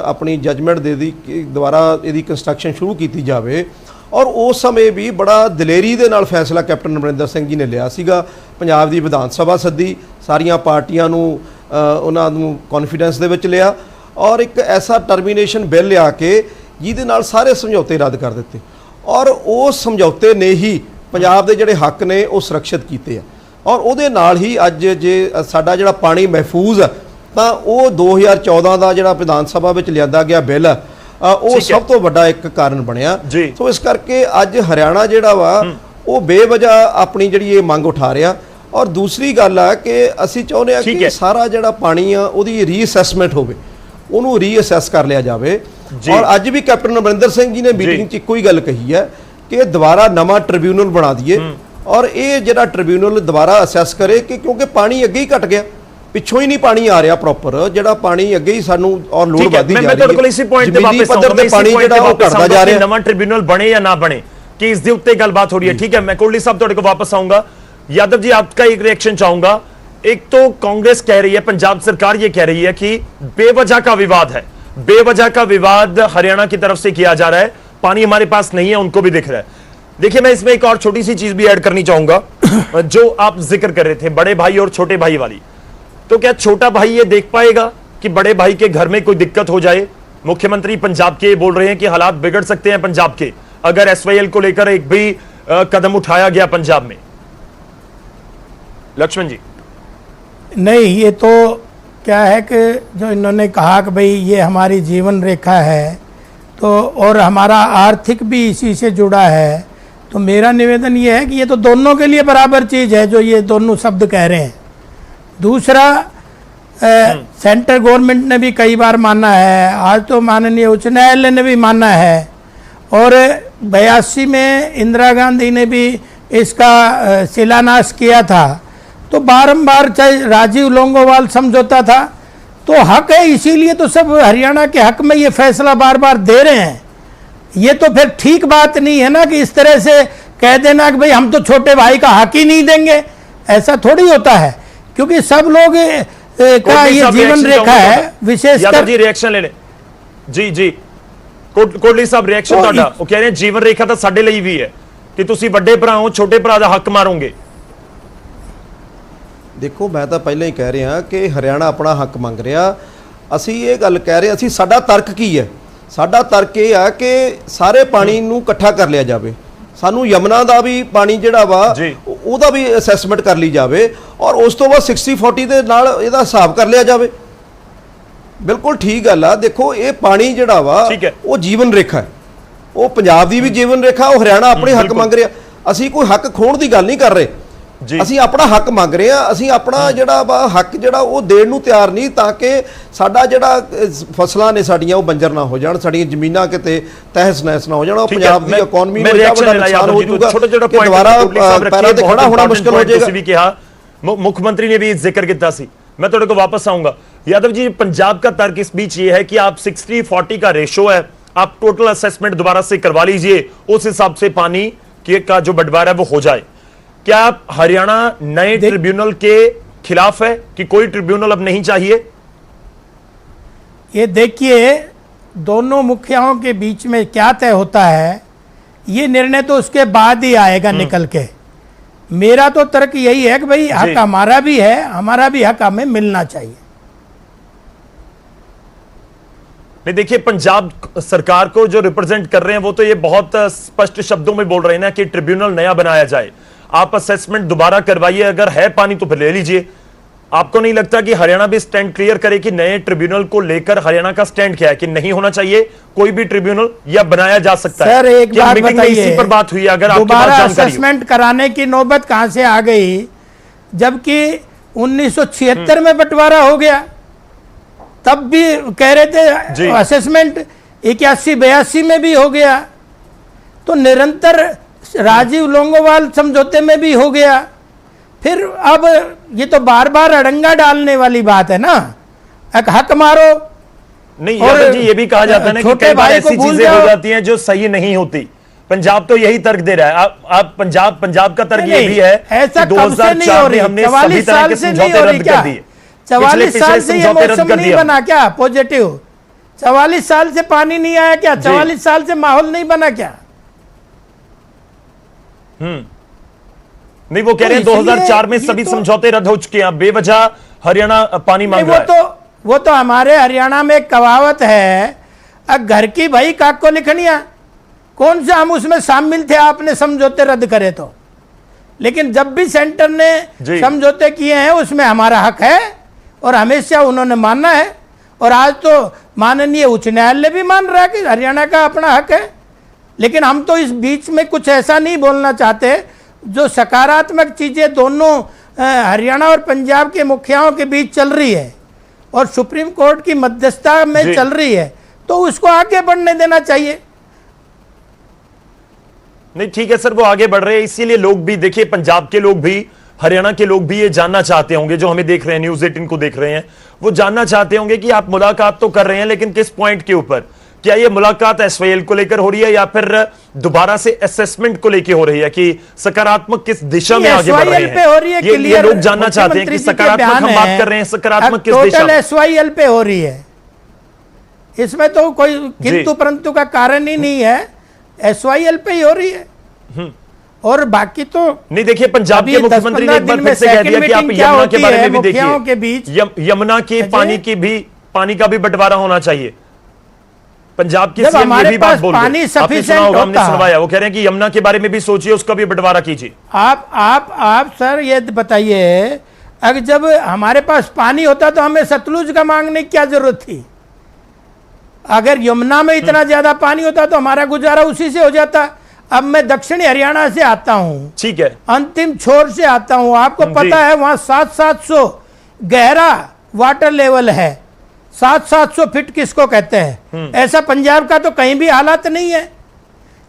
ਆਪਣੀ ਜਜਮੈਂਟ ਦੇ ਦੀ ਕਿ ਦੁਬਾਰਾ ਇਹਦੀ ਕੰਸਟਰਕਸ਼ਨ ਸ਼ੁਰੂ ਕੀਤੀ ਜਾਵੇ ਔਰ ਉਸ ਸਮੇਂ ਵੀ ਬੜਾ ਦਲੇਰੀ ਦੇ ਨਾਲ ਫੈਸਲਾ ਕੈਪਟਨ ਅਮਰਿੰਦਰ ਸਿੰਘ ਜੀ ਨੇ ਲਿਆ ਸੀਗਾ। ਪੰਜਾਬ ਦੀ ਵਿਧਾਨ ਸਭਾ ਸੱਦੀ, ਸਾਰੀਆਂ ਪਾਰਟੀਆਂ ਨੂੰ ਉਹਨਾਂ ਨੂੰ ਕੌਨਫੀਡੈਂਸ ਦੇ ਵਿੱਚ ਲਿਆ ਔਰ ਇੱਕ ਐਸਾ ਟਰਮੀਨੇਸ਼ਨ ਬਿੱਲ ਲਿਆ ਕੇ ਜਿਹਦੇ ਨਾਲ ਸਾਰੇ ਸਮਝੌਤੇ ਰੱਦ ਕਰ ਦਿੱਤੇ ਔਰ ਉਸ ਸਮਝੌਤੇ ਨੇ ਹੀ ਪੰਜਾਬ ਦੇ ਜਿਹੜੇ ਹੱਕ ਨੇ ਉਹ ਸੁਰੱਖਿਅਤ ਕੀਤੇ ਆ ਔਰ ਉਹਦੇ ਨਾਲ ਹੀ ਅੱਜ ਜੇ ਸਾਡਾ ਜਿਹੜਾ ਪਾਣੀ ਮਹਿਫੂਜ਼ ਆ ਤਾਂ ਉਹ 2014 ਦਾ ਜਿਹੜਾ ਵਿਧਾਨ ਸਭਾ ਵਿੱਚ ਲਿਆਂਦਾ ਗਿਆ ਬਿੱਲ ਆ ਉਹ ਸਭ ਤੋਂ ਵੱਡਾ ਇੱਕ ਕਾਰਨ ਬਣਿਆ। ਸੋ ਇਸ ਕਰਕੇ ਅੱਜ ਹਰਿਆਣਾ ਜਿਹੜਾ ਵਾ ਉਹ ਬੇਵਜ੍ਹਾ ਆਪਣੀ ਜਿਹੜੀ ਇਹ ਮੰਗ ਉਠਾ ਰਿਹਾ ਔਰ ਦੂਸਰੀ ਗੱਲ ਆ ਕਿ ਅਸੀਂ ਚਾਹੁੰਦੇ ਆ ਕਿ ਸਾਰਾ ਜਿਹੜਾ ਪਾਣੀ ਆ ਉਹਦੀ ਰੀਅਸੈਸਮੈਂਟ ਹੋਵੇ, ਉਹਨੂੰ ਰੀਅਸੈਸ ਕਰ ਲਿਆ ਜਾਵੇ ਔਰ ਅੱਜ ਵੀ ਕੈਪਟਨ ਅਮਰਿੰਦਰ ਸਿੰਘ ਜੀ ਨੇ ਮੀਟਿੰਗ 'ਚ ਇੱਕੋ ਹੀ ਗੱਲ ਕਹੀ ਹੈ ਕਿ ਦੁਬਾਰਾ ਨਵਾਂ ਟ੍ਰਿਬਿਊਨਲ ਬਣਾ ਦਈਏ ਔਰ ਇਹ ਜਿਹੜਾ ਟ੍ਰਿਬਿਊਨਲ ਦੁਬਾਰਾ ਅਸੈਸ ਕਰੇ ਕਿ ਕਿਉਂਕਿ ਪਾਣੀ ਅੱਗੇ ਹੀ ਘਟ ਗਿਆ, ਪਿੱਛੋਂ ਹੀ ਨਹੀਂ ਪਾਣੀ ਆ ਰਿਹਾ ਪ੍ਰੋਪਰ, ਜਿਹੜਾ ਪਾਣੀ ਅੱਗੇ ਹੀ ਸਾਨੂੰ ਔਰ ਲੋੜ ਵਧਦੀ ਜਾ ਰਹੀ ਹੈ। ਮੈਂ ਤੁਹਾਡੇ ਕੋਲ ਇਸੇ ਪੁਆਇੰਟ ਤੇ ਵਾਪਸ ਆਉਂਦਾ, ਪਾਣੀ ਜਿਹੜਾ ਉਹ ਘਟਦਾ ਜਾ ਰਿਹਾ, ਨਵਾਂ ਟ੍ਰਿਬਿਊਨਲ ਬਣੇ ਜਾਂ ਨਾ ਬਣੇ कि इस उत्ते गलबात हो रही है। ठीक है, मैं कोहली साहब थोड़े को वापस आऊंगा। यादव जी आपका एक रिएक्शन चाहूंगा। एक तो कांग्रेस कह रही है, पंजाब सरकार ये कह रही है कि बेवजह का विवाद है, बेवजह का विवाद हरियाणा की तरफ से किया जा रहा है, पानी हमारे पास नहीं है, उनको भी दिख रहा है। देखिए मैं इसमें एक और छोटी सी चीज भी ऐड करनी चाहूंगा जो आप जिक्र कर रहे थे, बड़े भाई और छोटे भाई वाली। तो क्या छोटा भाई ये देख पाएगा कि बड़े भाई के घर में कोई दिक्कत हो जाए? मुख्यमंत्री पंजाब के बोल रहे हैं कि हालात बिगड़ सकते हैं पंजाब के अगर एसवाईएल को लेकर एक भी कदम उठाया गया पंजाब में। लक्ष्मण जी नहीं, ये तो क्या है कि जो इन्होंने कहा कि भाई ये हमारी जीवन रेखा है तो और हमारा आर्थिक भी इसी से जुड़ा है, तो मेरा निवेदन ये है कि ये तो दोनों के लिए बराबर चीज़ है जो ये दोनों शब्द कह रहे हैं। दूसरा सेंट्रल गवर्नमेंट ने भी कई बार माना है, आज तो माननीय उच्च न्यायालय ने भी माना है और 82 में इंदिरा गांधी ने भी इसका शिलान्यास किया था। तो बारंबार चाहे राजीव लोंगोवाल समझौता था, तो हक है, इसीलिए तो सब हरियाणा के हक में ये फैसला बार बार दे रहे हैं। ये तो फिर ठीक बात नहीं है ना कि इस तरह से कह देना कि भाई हम तो छोटे भाई का हक ही नहीं देंगे, ऐसा थोड़ी होता है। क्योंकि सब लोग का ये जीवन रेखा है, यादव विशेषकर जी रिएक्शन ले ले जी जी ਕੋਟਲੀ ਸਾਹਿਬ ਰਿਐਕਸ਼ਨ ਤੁਹਾਡਾ ਉਹ ਕਹਿ ਰਹੇ ਜੀਵਨ ਰੇਖਾ ਤਾਂ ਸਾਡੇ ਲਈ ਵੀ ਹੈ ਕਿ ਤੁਸੀਂ ਵੱਡੇ ਭਰਾ ਹੋ ਛੋਟੇ ਭਰਾ ਦਾ ਹੱਕ ਮਾਰੋਗੇ। ਦੇਖੋ ਮੈਂ ਤਾਂ ਪਹਿਲਾਂ ਹੀ ਕਹਿ ਰਿਹਾ ਕਿ ਹਰਿਆਣਾ ਆਪਣਾ ਹੱਕ ਮੰਗ ਰਿਹਾ, ਅਸੀਂ ਇਹ ਗੱਲ ਕਹਿ ਰਹੇ, ਅਸੀਂ ਸਾਡਾ ਤਰਕ ਕੀ ਹੈ, ਸਾਡਾ ਤਰਕ ਇਹ ਆ ਕਿ ਸਾਰੇ ਪਾਣੀ ਨੂੰ ਇਕੱਠਾ ਕਰ ਲਿਆ ਜਾਵੇ, ਸਾਨੂੰ ਯਮਨਾ ਦਾ ਵੀ ਪਾਣੀ ਜਿਹੜਾ ਵਾ ਉਹਦਾ ਵੀ ਅਸੈਸਮੈਂਟ ਕਰ ਲਈ ਜਾਵੇ ਔਰ ਉਸ ਤੋਂ ਬਾਅਦ 60-40 ਦੇ ਨਾਲ ਇਹਦਾ ਹਿਸਾਬ ਕਰ ਲਿਆ ਜਾਵੇ। ਬਿਲਕੁਲ ਠੀਕ ਗੱਲ ਆ। ਦੇਖੋ ਇਹ ਪਾਣੀ ਜਿਹੜਾ ਵਾ ਉਹ ਜੀਵਨ ਰੇਖਾ ਹੈ, ਉਹ ਪੰਜਾਬ ਦੀ ਵੀ ਜੀਵਨ ਰੇਖਾ, ਉਹ ਹਰਿਆਣਾ ਆਪਣੇ ਹੱਕ ਮੰਗ ਰਿਹਾ। ਅਸੀਂ ਕੋਈ ਹੱਕ ਖੋਣ ਦੀ ਗੱਲ ਨਹੀਂ ਕਰ ਰਹੇ, ਅਸੀਂ ਆਪਣਾ ਹੱਕ ਮੰਗ ਰਹੇ ਹਾਂ। ਅਸੀਂ ਆਪਣਾ ਜਿਹੜਾ ਵਾ ਹੱਕ ਜਿਹੜਾ ਉਹ ਦੇਣ ਨੂੰ ਤਿਆਰ ਨਹੀਂ, ਤਾਂ ਕਿ ਸਾਡਾ ਜਿਹੜਾ ਫਸਲਾਂ ਨੇ ਸਾਡੀਆਂ ਉਹ ਬੰਜਰ ਨਾ ਹੋ ਜਾਣ, ਸਾਡੀਆਂ ਜ਼ਮੀਨਾਂ ਕਿਤੇ ਤਹਿਸ ਨਹਿਸ ਨਾ ਹੋ ਜਾਣ, ਉਹ ਪੰਜਾਬ ਦੀ ਇਕਨੋਮੀ ਨੂੰ ਬੜਾ ਨੁਕਸਾਨ ਹੋ ਜਾਊਗਾ ਕਿ ਦੁਬਾਰਾ ਪੈਰਾਂ ਤੇ ਖੜਾ ਹੋਣਾ ਮੁਸ਼ਕਲ ਹੋ ਜਾਏਗਾ। ਤੁਸੀਂ ਵੀ ਕਿਹਾ, ਮੁੱਖ ਮੰਤਰੀ ਨੇ ਵੀ ਜ਼ਿਕਰ ਕੀਤਾ ਸੀ, मैं थोड़े को वापस आऊंगा। यादव जी, पंजाब का तर्क इस बीच ये है कि आप 60-40 का रेशो है, आप टोटल असेसमेंट दोबारा से करवा लीजिए, उस हिसाब से पानी का जो बंटवारा है वो हो जाए। क्या हरियाणा नए ट्रिब्यूनल के खिलाफ है कि कोई ट्रिब्यूनल अब नहीं चाहिए? ये देखिए, दोनों मुखियाओं के बीच में क्या तय होता है, ये निर्णय तो उसके बाद ही आएगा निकल के। मेरा तो तर्क यही है कि भाई हक हमारा भी है, हमारा भी हक हमें मिलना चाहिए। नहीं, देखिए, पंजाब सरकार को जो रिप्रेजेंट कर रहे हैं वो तो ये बहुत स्पष्ट शब्दों में बोल रहे हैं ना कि ट्रिब्यूनल नया बनाया जाए, आप असेसमेंट दोबारा करवाइए, अगर है पानी तो फिर ले लीजिए। आपको नहीं लगता कि हरियाणा भी स्टैंड क्लियर करे कि नए ट्रिब्यूनल को लेकर हरियाणा का स्टैंड क्या है, कि नहीं होना चाहिए कोई भी ट्रिब्यूनल या बनाया जा सकता है? सर एक बात बताइए, इसी पर बात हुई, अगर दोबारा असेसमेंट कराने की नौबत कहां से आ गई, जबकि 1976 में बंटवारा हो गया, तब भी कह रहे थे असेसमेंट 81-82 में भी हो गया, तो निरंतर राजीव लोंगोवाल समझौते में भी हो गया, फिर अब ये तो बार बार अड़ंगा डालने वाली बात है ना, एक हक मारो। नहीं यादव जी, ये भी कहा जाता है ना कि कई बार ऐसी चीजें हो जाती हैं जो सही नहीं होती। पंजाब तो यही तर्क दे रहा है। आप पंजाब का तर्क ये भी है कि 2004 में हमने सभी तरह के समझौते रद्द कर दिए। 44 साल से ये मौसम नहीं बना क्या पॉजिटिव? 44 साल से पानी नहीं आया क्या? 44 साल से माहौल नहीं बना क्या? नहीं, वो कह रहे हैं 2004 में सभी समझौते रद्द हो चुके हैं, बेवजह हरियाणा पानी मांग रहा है। वो तो हमारे हरियाणा में एक कहावत है, घर की भाई काक को लिखनिया, कौन सा हम उसमें शामिल थे आपने समझौते रद्द करे तो? लेकिन जब भी सेंटर ने समझौते किए हैं उसमें हमारा हक है और हमेशा उन्होंने मानना है, और आज तो माननीय उच्च न्यायालय भी मान रहा है कि हरियाणा का अपना हक है। लेकिन हम तो इस बीच में कुछ ऐसा नहीं बोलना चाहते, जो सकारात्मक चीजें दोनों हरियाणा और पंजाब के मुखियाओं के बीच चल रही है और सुप्रीम कोर्ट की मध्यस्थता में चल रही है, तो उसको आगे बढ़ने देना चाहिए। नहीं, ठीक है सर, वो आगे बढ़ रहे हैं, इसीलिए लोग भी, देखिए, पंजाब के लोग भी, हरियाणा के लोग भी ये जानना चाहते होंगे, जो हमें देख रहे हैं, न्यूज़ 18 को देख रहे हैं, वो जानना चाहते होंगे कि आप मुलाकात तो कर रहे हैं, लेकिन किस पॉइंट के ऊपर? क्या ये मुलाकात एसवाईएल को लेकर हो रही है या फिर दोबारा से असेसमेंट को लेकर हो रही है, कि सकारात्मक किस दिशा में आगे बढ़ रहे हैं? ये लोग जानना चाहते हैं कि सकारात्मक हम बात कर रहे हैं, सकारात्मक किस दिशा में? एसवाईएल पे हो रही है, इसमें तो कोई किंतु परंतु का कारण ही नहीं है, एसवाईएल पे ही हो रही है। और बाकी तो नहीं, देखिए, पंजाब के मुख्यमंत्री ने एक बार फिर से कह दिया कि आप यमुना के बारे में भी देखिए, यमुना के पानी का भी बंटवारा होना चाहिए। पंजाब की सीएम ये भी बात बोल रहे हैं, आपने सुना होगा, हमने सुनवाया, वो कह रहे हैं कि यमुना के बारे में भी सोचिए, उसका भी बंटवारा कीजिए। आप सर ये बताइए, अगर जब हमारे पास पानी होता तो हमें सतलुज का मांगने की क्या जरूरत थी? अगर यमुना में इतना ज्यादा पानी होता तो हमारा गुजारा उसी से हो जाता। अब मैं दक्षिणी हरियाणा से आता हूं, ठीक है, अंतिम छोर से आता हूं, आपको पता है वहां 700 गहरा वाटर लेवल है। 700 फीट किसको कहते हैं? ऐसा पंजाब का तो कहीं भी हालात नहीं है।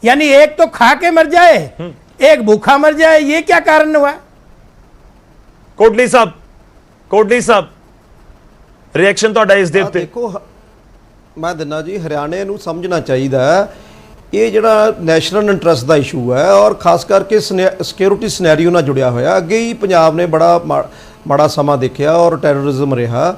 यानी एक तो खा के मर जाए, एक भूखा मर जाए, ये क्या कारण हुआ? कोटली साहब रिएक्शन तो इस दे उत्ते देखो, मैं दिना जी, हरियाणे नूं समझना चाहिए ये ਜਿਹੜਾ ਨੈਸ਼ਨਲ ਇੰਟਰਸਟ ਦਾ ਇਸ਼ੂ ਹੈ, ਔਰ ਖਾਸ ਕਰਕੇ ਸਿਕਿਉਰਿਟੀ ਸਿਨੈਰੀਓ ਨਾਲ ਜੁੜਿਆ ਹੋਇਆ। ਅੱਗੇ ਹੀ ਪੰਜਾਬ ਨੇ ਬੜਾ ਮਾੜਾ ਸਮਾਂ ਦੇਖਿਆ ਔਰ ਟੈਰਰਿਜ਼ਮ ਰਿਹਾ,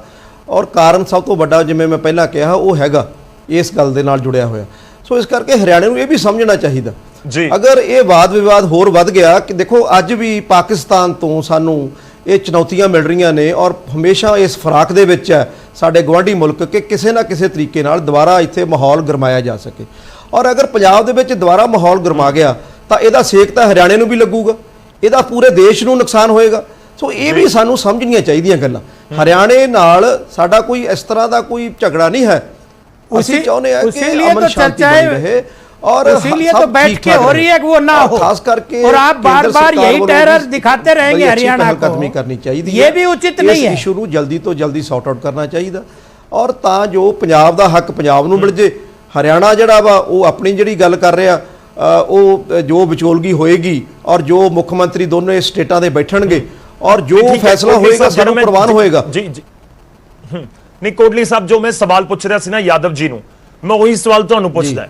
ਔਰ ਕਾਰਨ ਸਭ ਤੋਂ ਵੱਡਾ ਜਿਵੇਂ ਮੈਂ ਪਹਿਲਾਂ ਕਿਹਾ ਉਹ ਹੈਗਾ ਇਸ ਗੱਲ ਦੇ ਨਾਲ ਜੁੜਿਆ ਹੋਇਆ। ਸੋ ਇਸ ਕਰਕੇ ਹਰਿਆਣੇ ਨੂੰ ਇਹ ਵੀ ਸਮਝਣਾ ਚਾਹੀਦਾ ਜੀ। ਅਗਰ ਇਹ ਵਾਦ ਵਿਵਾਦ ਹੋਰ ਵੱਧ ਗਿਆ ਕਿ ਦੇਖੋ ਅੱਜ ਵੀ ਪਾਕਿਸਤਾਨ ਤੋਂ ਸਾਨੂੰ ਇਹ ਚੁਣੌਤੀਆਂ ਮਿਲ ਰਹੀਆਂ ਨੇ ਔਰ ਹਮੇਸ਼ਾ ਇਸ ਫਰਾਕ ਦੇ ਵਿੱਚ ਹੈ ਸਾਡੇ ਗੁਆਂਢੀ ਮੁਲਕ ਕਿ ਕਿਸੇ ਨਾ ਕਿਸੇ ਤਰੀਕੇ ਨਾਲ ਦੁਬਾਰਾ ਇੱਥੇ ਮਾਹੌਲ ਗਰਮਾਇਆ ਜਾ ਸਕੇ। ਔਰ ਅਗਰ ਪੰਜਾਬ ਦੇ ਵਿੱਚ ਦੁਬਾਰਾ ਮਾਹੌਲ ਗਰਮਾ ਗਿਆ ਤਾਂ ਇਹਦਾ ਸੇਕ ਤਾਂ ਹਰਿਆਣੇ ਨੂੰ ਵੀ ਲੱਗੂਗਾ, ਇਹਦਾ ਪੂਰੇ ਦੇਸ਼ ਨੂੰ ਨੁਕਸਾਨ ਹੋਏਗਾ। ਸੋ ਇਹ ਵੀ ਸਾਨੂੰ ਸਮਝਣੀਆਂ ਚਾਹੀਦੀਆਂ ਗੱਲਾਂ। ਹਰਿਆਣੇ ਨਾਲ ਸਾਡਾ ਕੋਈ ਇਸ ਤਰ੍ਹਾਂ ਦਾ ਕੋਈ ਝਗੜਾ नहीं है, ਅਸੀਂ ਚਾਹੁੰਦੇ ਆ कि अमन शांति बनी रहे और इसीलिए तो बैठ के हो रही है कि वो ना हो, खास करके और आप बार बार यही टेरर दिखाते रहेंगे हरियाणा को, कदमी करनी चाहिए। ये भी उचित नहीं है। इशू ਨੂੰ ਜਲਦੀ ਤੋਂ ਜਲਦੀ ਸੌਟ ਆਊਟ ਕਰਨਾ ਚਾਹੀਦਾ ਔਰ ਤਾਂ ਜੋ ਪੰਜਾਬ ਦਾ ਹੱਕ ਪੰਜਾਬ ਨੂੰ ਮਿਲ ਜੇ। ਹਰਿਆਣਾ ਜਿਹੜਾ ਵਾ ਉਹ ਆਪਣੀ ਜਿਹੜੀ ਗੱਲ ਕਰ ਰਿਹਾ ਉਹ ਜੋ ਵਿਚੋਲਗੀ ਹੋਏਗੀ ਔਰ ਜੋ ਮੁੱਖ ਮੰਤਰੀ ਦੋਨੇ ਸਟੇਟਾਂ ਦੇ ਬੈਠਣਗੇ और जो फैसला होएगा सानू प्रवान होएगा। जी जी नहीं कोटली साहब जो मैं सवाल पूछ रहा सी ना यादव जी नूं, मैं वही सवाल तुहानू पुछदा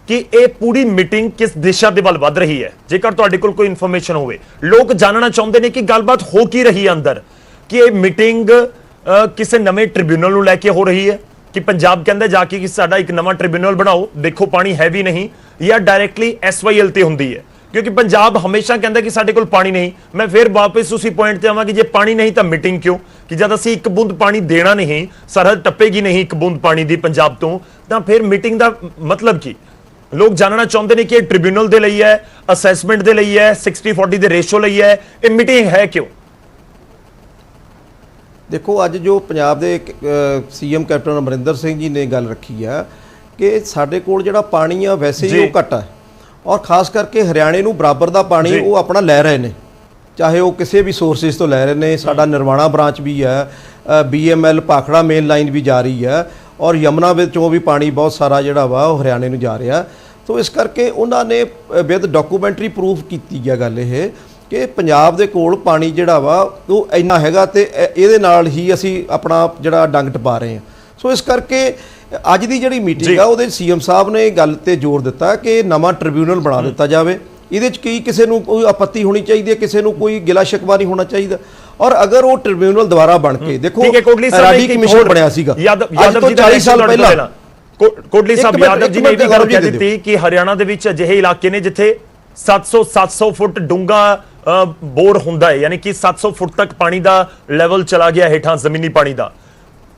कि ये पूरी मीटिंग किस दिशा दे वल वध रही है। जेकर तुहाडे कोल कोई इन्फॉर्मेशन होवे, लोग जानना चाहुंदे ने कि गलबात हो की रही है अंदर, कि ये मीटिंग किसी नवे ट्रिब्यूनल नूं लैके हो रही है कि पंजाब कहंदा जाके कि साडा एक नवा ट्रिब्यूनल बनाओ, देखो पानी है भी नहीं, या डायरैक्टली SYL ते हुंदी है। क्योंकि पंजाब हमेशा कहता कि साडे कोल पानी नहीं। मैं फिर वापस उसी पॉइंट ते आवां कि जे पानी नहीं तो मीटिंग क्यों, कि जब असीं एक बूंद पानी देना नहीं, सरहद टप्पेगी नहीं एक बूंद पानी दी पंजाब तो फिर मीटिंग दा मतलब की। लोग जानना चाहते हैं कि ट्रिब्यूनल दे लई है, असैसमेंट दे लई है, 60-40 दे रेशो लई है, ये मीटिंग है क्यों? देखो अज जो पंजाब दे CM कैप्टन अमरिंदर सिंह जी ने गल रखी है कि साडे कोल जिहड़ा पानी आ वैसे ही वो घट है और खास करके हरियाणे नूं बराबर दा पानी वो अपना लै रहे ने, चाहे वो किसी भी सोर्सिस तो लै रहे ने। साडा निर्वाणा ब्रांच भी है, BML भाखड़ा मेन लाइन भी जा रही है और यमुना विचों भी पानी बहुत सारा जिहड़ा वा वो हरियाणे नूं जा रहा। तो इस करके उन्होंने विद डॉक्यूमेंट्री प्रूफ की गल ये कि पंजाब दे कोल पानी जिहड़ा वा वो इन्ना हैगा ते इहदे नाल ही असीं अपना जिहड़ा डंग टपा रहे हैं। सो इस करके ਅੱਜ ਦੀ ਜਿਹੜੀ ਮੀਟਿੰਗ ਆ ਉਹਦੇ CM ਸਾਹਿਬ ਨੇ ਗੱਲ ਤੇ ਜ਼ੋਰ ਦਿੱਤਾ ਕਿ ਨਵਾਂ ਟ੍ਰਿਬਿਊਨਲ ਬਣਾ ਦਿੱਤਾ ਜਾਵੇ। ਇਹਦੇ ਚ ਕੀ ਕਿਸੇ ਨੂੰ ਕੋਈ ਆਪੱਤੀ ਹੋਣੀ ਚਾਹੀਦੀ ਹੈ, ਕਿਸੇ ਨੂੰ ਕੋਈ ਗਿਲਾ ਸ਼ਿਕਵਾ ਨਹੀਂ ਹੋਣਾ ਚਾਹੀਦਾ। ਔਰ ਅਗਰ ਉਹ ਟ੍ਰਿਬਿਊਨਲ ਦੁਬਾਰਾ ਬਣ ਕੇ ਦੇਖੋ ਰਾਡੀ ਕਮਿਸ਼ਨ ਬਣਿਆ ਸੀਗਾ यादव जी 40 ਸਾਲ ਪਹਿਲਾਂ। ਕੋਟਲੀ ਸਾਹਿਬ यादव जी ਨੇ ਇਹ ਵੀ ਗੱਲ ਕਹਿ ਦਿੱਤੀ ਕਿ ਹਰਿਆਣਾ ਦੇ ਵਿੱਚ ਅਜਿਹੇ ਇਲਾਕੇ ਨੇ ਜਿੱਥੇ 700 ਫੁੱਟ ਡੂੰਘਾ ਬੋਰ ਹੁੰਦਾ ਹੈ, ਯਾਨੀ ਕਿ 700 ਫੁੱਟ ਤੱਕ ਪਾਣੀ ਦਾ ਲੈਵਲ ਚਲਾ ਗਿਆ ਹੇਠਾਂ ਜ਼ਮੀਨੀ ਪਾਣੀ ਦਾ।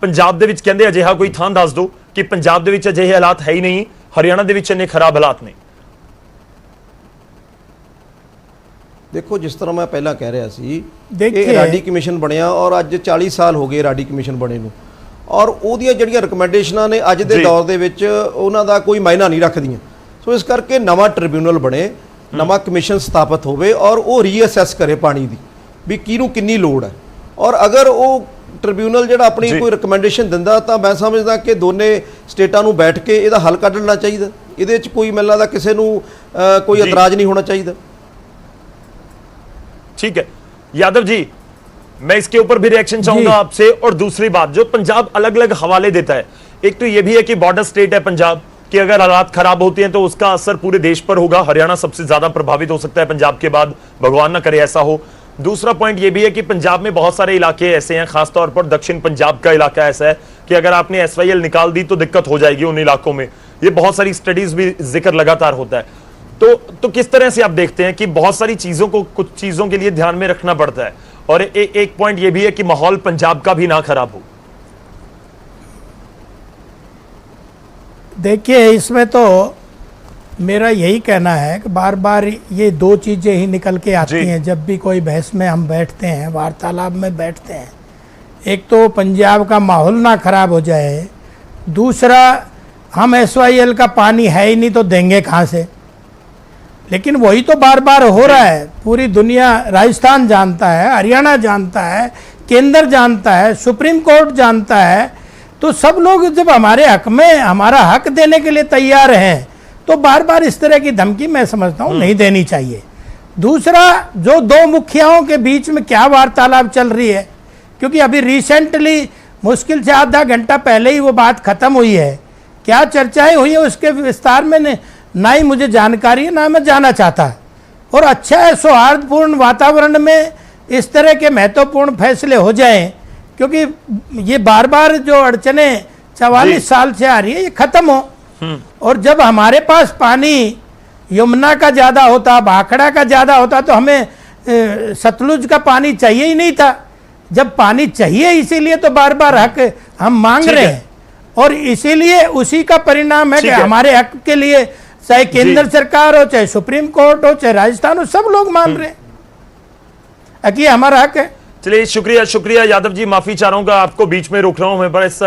ਪੰਜਾਬ ਦੇ ਵਿੱਚ ਕਹਿੰਦੇ ਅਜਿਹਾ ਕੋਈ ਥਾਂ ਦੱਸ ਦਿਓ ਕਿ ਪੰਜਾਬ ਦੇ ਵਿੱਚ ਅਜਿਹੇ ਹਾਲਾਤ ਹੈ ਹੀ ਨਹੀਂ, ਹਰਿਆਣਾ ਦੇ ਵਿੱਚ ਇੰਨੇ ਖਰਾਬ ਹਾਲਾਤ ਨੇ। देखो जिस तरह मैं पहला कह रहा सी कि राडी कमीशन बनया और अज 40 साल हो गए राडी कमीशन बने नूं और ਉਹਦੀਆਂ ਜਿਹੜੀਆਂ ਰਿਕਮੈਂਡੇਸ਼ਨਾਂ ਨੇ ਅੱਜ ਦੇ ਦੌਰ ਦੇ ਵਿੱਚ ਉਹਨਾਂ ਦਾ ਕੋਈ ਮਾਇਨਾ ਨਹੀਂ ਰੱਖਦੀਆਂ। ਸੋ ਇਸ ਕਰਕੇ ਨਵਾਂ ਟ੍ਰਿਬਿਊਨਲ ਬਣੇ, ਨਵਾਂ ਕਮਿਸ਼ਨ ਸਥਾਪਿਤ ਹੋਵੇ ਔਰ ਉਹ ਰੀਅਸੈਸ ਕਰੇ ਪਾਣੀ ਦੀ ਵੀ ਕਿਹਨੂੰ ਕਿੰਨੀ ਲੋੜ ਹੈ। ਔਰ ਅਗਰ ਉਹ ਟ੍ਰਿਬਿਊਨਲ ਜਿਹੜਾ ਆਪਣੀ ਕੋਈ ਰਿਕਮੈਂਡੇਸ਼ਨ ਦਿੰਦਾ ਤਾਂ ਮੈਂ ਸਮਝਦਾ ਕਿ ਦੋਨੇ ਸਟੇਟਾਂ ਨੂੰ ਬੈਠ ਕੇ ਇਹਦਾ ਹੱਲ ਕੱਢਣਾ ਚਾਹੀਦਾ। ਇਹਦੇ ਵਿੱਚ ਕੋਈ ਮੈਨੂੰ ਲੱਗਦਾ ਕਿਸੇ ਨੂੰ ਕੋਈ ਇਤਰਾਜ਼ ਨਹੀਂ ਹੋਣਾ ਚਾਹੀਦਾ। ठीक है यादव जी, मैं इसके ऊपर भी रिएक्शन चाहूंगा आपसे। और दूसरी बात, जो पंजाब अलग अलग हवाले देता है, एक तो यह भी है कि बॉर्डर स्टेट है पंजाब, कि अगर हालात खराब होते हैं तो उसका असर पूरे देश पर होगा। हरियाणा सबसे ज्यादा प्रभावित हो सकता है पंजाब के बाद, भगवान ना करे ऐसा हो। दूसरा पॉइंट यह भी है कि पंजाब में बहुत सारे इलाके ऐसे हैं, खासतौर पर दक्षिण पंजाब का इलाका ऐसा है कि अगर आपने SYL निकाल दी तो दिक्कत हो जाएगी उन इलाकों में। ये बहुत सारी स्टडीज भी जिक्र लगातार होता है। तो किस तरह से आप देखते हैं कि बहुत सारी चीजों को कुछ चीजों के लिए ध्यान में रखना पड़ता है, और एक पॉइंट यह भी है कि माहौल पंजाब का भी ना खराब हो। देखिए इसमें तो मेरा यही कहना है कि बार बार ये दो चीज़ें ही निकल के आती हैं जब भी कोई बहस में हम बैठते हैं, वार्तालाप में बैठते हैं। एक तो पंजाब का माहौल ना खराब हो जाए, दूसरा हम SYL का पानी है ही नहीं तो देंगे कहाँ से। लेकिन वही तो बार बार हो रहा है। पूरी दुनिया, राजस्थान जानता है, हरियाणा जानता है, केंद्र जानता है, सुप्रीम कोर्ट जानता है। तो सब लोग जब हमारे हक में हमारा हक देने के लिए तैयार हैं तो बार बार इस तरह की धमकी मैं समझता हूँ नहीं देनी चाहिए। दूसरा, जो दो मुखियाओं के बीच में क्या वार्तालाप चल रही है, क्योंकि अभी रिसेंटली मुश्किल से आधा घंटा पहले ही वो बात खत्म हुई है, क्या चर्चाएं हुई है उसके विस्तार में ना ही मुझे जानकारी है ना मैं जाना चाहता। और अच्छा है, सौहार्दपूर्ण वातावरण में इस तरह के महत्वपूर्ण फैसले हो जाएं, क्योंकि ये बार बार जो अड़चने 44 साल से आ रही है ये खत्म हो। और जब हमारे पास पानी यमुना का ज्यादा होता, भाखड़ा का ज्यादा होता, तो हमें सतलुज का पानी चाहिए ही नहीं था। जब पानी चाहिए इसीलिए तो बार बार हक हम मांग रहे हैं, और इसीलिए उसी का परिणाम है कि हमारे हक के लिए चाहे केंद्र सरकार हो, चाहे सुप्रीम कोर्ट हो, चाहे राजस्थान हो, सब लोग मान रहे हैं कि हमारा हक है। चलिए शुक्रिया शुक्रिया यादव जी, माफी चाह रहा हूं आपको बीच में रोक रहा हूं मैं, पर इस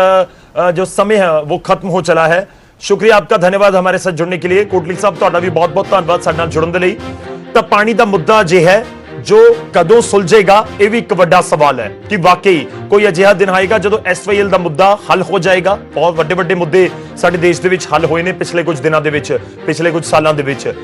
जो समय है वो खत्म हो चला है। शुक्रिया आपका, धन्यवाद हमारे साथ जुड़ने के लिए। कोटली साहब ਤੁਹਾਡਾ ਵੀ ਬਹੁਤ-ਬਹੁਤ ਧੰਨਵਾਦ ਸਾਡੇ ਨਾਲ ਜੁੜਨ ਦੇ ਲਈ। ਤਾਂ ਪਾਣੀ ਦਾ ਮੁੱਦਾ ਜੇ ਹੈ ਜੋ ਕਦੋਂ ਸੁਲਝੇਗਾ, ਇਹ ਵੀ ਇੱਕ ਵੱਡਾ ਸਵਾਲ ਹੈ ਕਿ ਵਾਕਈ ਕੋਈ ਅਜਿਹਾ ਦਿਨ ਆਏਗਾ ਜਦੋਂ ਐਸਵਾਈਐਲ ਦਾ ਮੁੱਦਾ ਹੱਲ ਹੋ ਜਾਏਗਾ। ਬਹੁਤ ਵੱਡੇ ਵੱਡੇ ਮੁੱਦੇ ਸਾਡੇ ਦੇਸ਼ ਦੇ ਵਿੱਚ ਹੱਲ ਹੋਏ ਨੇ ਪਿਛਲੇ ਕੁਝ ਦਿਨਾਂ ਦੇ ਵਿੱਚ, ਪਿਛਲੇ ਕੁਝ ਸਾਲਾਂ ਦੇ ਵਿੱਚ।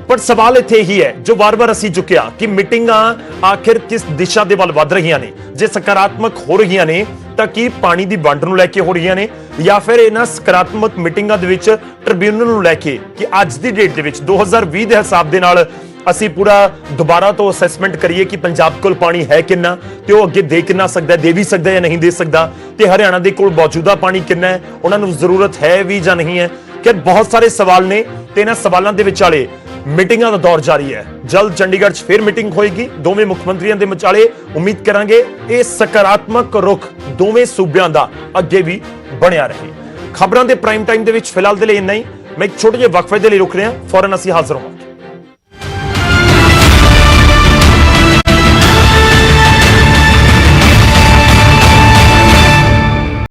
ਪਰ ਸਵਾਲ ਇੱਥੇ ਹੀ ਹੈ ਜੋ ਵਾਰ-ਵਾਰ ਅਸੀਂ ਚੁੱਕਿਆ ਕਿ ਮੀਟਿੰਗਾਂ ਆਖਿਰ ਕਿਸ ਦਿਸ਼ਾ ਦੇ ਵੱਲ ਵੱਧ ਰਹੀਆਂ ਨੇ। ਜੇ ਸਕਾਰਾਤਮਕ ਹੋ ਰਹੀਆਂ ਨੇ ਤਾਂ ਕੀ ਪਾਣੀ ਦੀ ਵੰਡ ਨੂੰ ਲੈ ਕੇ ਹੋ ਰਹੀਆਂ ਨੇ, ਜਾਂ ਫਿਰ ਇਹਨਾਂ ਸਕਾਰਾਤਮਕ ਮੀਟਿੰਗਾਂ ਦੇ ਵਿੱਚ ਟ੍ਰਿਬਿਊਨਲ ਨੂੰ ਲੈ ਕੇ ਕਿ ਅੱਜ ਦੀ ਡੇਟ ਦੇ ਵਿੱਚ 2020 ਦੇ ਹਿਸਾਬ ਦੇ ਨਾਲ ਅਸੀਂ ਪੂਰਾ ਦੁਬਾਰਾ ਤੋਂ ਅਸੈਸਮੈਂਟ ਕਰੀਏ ਕਿ ਪੰਜਾਬ ਕੋਲ ਪਾਣੀ ਹੈ ਕਿੰਨਾ ਤੇ ਉਹ ਅੱਗੇ ਦੇ ਕਿੰਨਾ ਸਕਦਾ, ਦੇ ਵੀ ਸਕਦਾ ਜਾਂ ਨਹੀਂ ਦੇ ਸਕਦਾ, ਤੇ ਹਰਿਆਣਾ ਦੇ ਕੋਲ ਮੌਜੂਦਾ ਪਾਣੀ ਕਿੰਨਾ ਹੈ, ਉਹਨਾਂ ਨੂੰ ਜ਼ਰੂਰਤ ਹੈ ਵੀ ਜਾਂ ਨਹੀਂ ਹੈ। ਕਿ ਬਹੁਤ ਸਾਰੇ ਸਵਾਲ ਨੇ ਤੇ ਇਹਨਾਂ ਸਵਾਲਾਂ ਦੇ ਵਿਚਾਲੇ ਮੀਟਿੰਗਾਂ ਦਾ ਦੌਰ ਜਾਰੀ ਹੈ। ਜਲਦ ਚੰਡੀਗੜ੍ਹ 'ਚ ਫਿਰ ਮੀਟਿੰਗ ਹੋਏਗੀ ਦੋਵੇਂ ਮੁੱਖ ਮੰਤਰੀਆਂ ਦੇ ਵਿਚਾਲੇ। ਉਮੀਦ ਕਰਾਂਗੇ ਇਹ ਸਕਾਰਾਤਮਕ ਰੁਖ ਦੋਵੇਂ ਸੂਬਿਆਂ ਦਾ ਅੱਗੇ ਵੀ ਬਣਿਆ ਰਹੇ। ਖਬਰਾਂ ਦੇ ਪ੍ਰਾਈਮ ਟਾਈਮ ਦੇ ਵਿੱਚ ਫਿਲਹਾਲ ਦੇ ਲਈ ਇੰਨਾ ਹੀ। ਮੈਂ ਇੱਕ ਛੋਟੇ ਜਿਹੇ ਵਕਫੇ ਦੇ ਲਈ ਰੁਕ ਰਿਹਾ, ਫੌਰਨ ਅਸੀਂ ਹਾਜ਼ਰ ਹਾਂ।